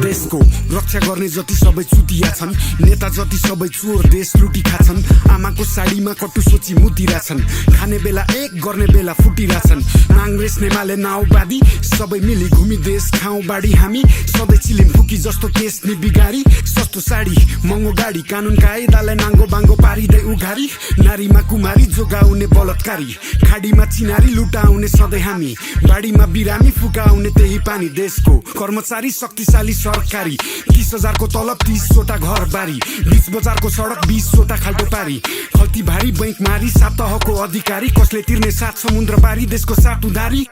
देशको रक्षा गर्ने जति सबै चुतिया छन्, नेता जति सबै चोर देश लुटी खाछन्। आमाको साडीमा कटु सोची मुतिरहेछन्, खाने बेला एक गर्ने बेला फुटिरहेछन्। कांग्रेस नेमाले नाउबादी सबै मिली घुमी देश खाउँ बाडी हामी, सधैँ चिलिम फुकी जस्तो केस नि बिगारी। सस्तो साडी महँगो गाडी कानुन कायदालाई नाङ्गो बाङ्गो पारिँदै उघारी। नारीमा कुमारी जोगाउने बलात्कारी, खाडीमा चिनारी लुटाउने सधैँ हामी, बाडीमा बिरामी फुकाउने त्यही पानी। देशको कर्मचारी शक्तिशाली सरकारी, 30,000 को तलब 30वटा घर बारी, बीच बजारको सडक 20वटा खाल्टो पारी। खल्ती भारी बैंक मारी 7 तहको अधिकारी, कसले तिर्ने 7 समुद्र पारी देशको 7 उधारी।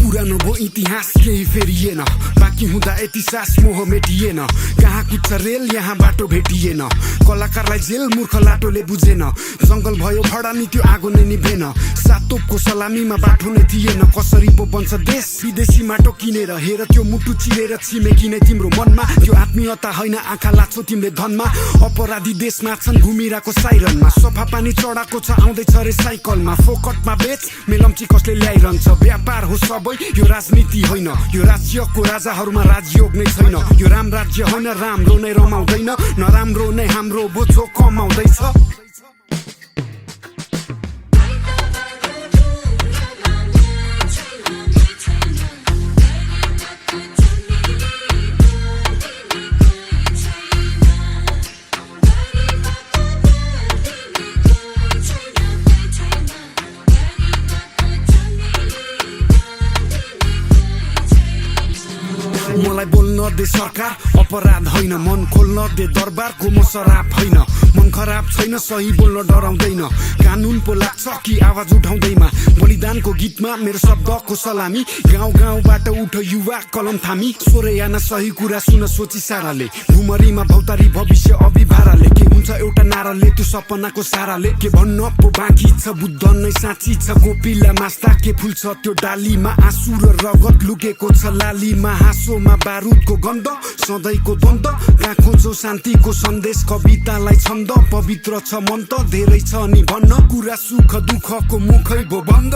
पुरानो भो इतिहास केही फेरिएन, बाँकी हुँदा यति सास मोह मेटिएन। कहाँ कुद्छ रेल यहाँ बाटो भेटिएन, कलाकारलाई जेल मूर्ख लाटोले बुझेन। जंगल भयो भडा नि त्यो आगो नै निभेन, 7 तोपको सलामीमा बाटो नै थिएन। कसरी पो बन्छ देश विदेशी माटो किनेर, हेर त्यो मुटु चिरेर छिमेकी नै तिम्रो मनमा। त्यो आत्मीयता होइन आँखा लाग्छौ तिमीले धनमा, अपराधी देशमा छन् घुमिरहेको साइरनमा। सफा पानी चढाएको छ आउँदैछ रे साइकलमा, फोकटमा बेच मेलम्ची कसले ल्याइरहन्छ। व्यापार हो सबै यो राजनीति होइन, यो राज्यको राजाहरूमा राजयोग नै छैन। यो राम राज्य होइन, राम्रो नै रमाउँदैन, नराम्रो नै हाम्रो बोझो कमाउँदैछ। मलाई बोल्न दे सरकार अपराध होइन, मन खोल्न दे दरबारको म शराब होइन। मन खराब छैन सही बोल्न डराउँदैन, कानुन पो लाग्छ कि आवाज उठाउँदैमा। बलिदानको गीतमा मेरो शब्दको सलामी, गाउँ गाउँबाट उठ युवा कलम थामी। सोरेयाना सही कुरा सुन सोची साराले, भुमरीमा भौतारी भविष्य अभिभाराले। के हुन्छ एउटा नाराले त्यो सपनाको साराले, के भन्न पो बाँकी छ बुद्ध नै साँची छ। कोपिला मास्ता के फुल्छ त्यो डालीमा, आँसु र रगत लुकेको छ लालीमा। हाँसोमा बारुदको गन्ध सधैँको द्वन्द, कहाँ खोजो शान्तिको सन्देश कवितालाई छन्द। पवित्र छ मन त धेरै छ नि भन्न, कुरा सुख दुःखको मुखै भो बन्द।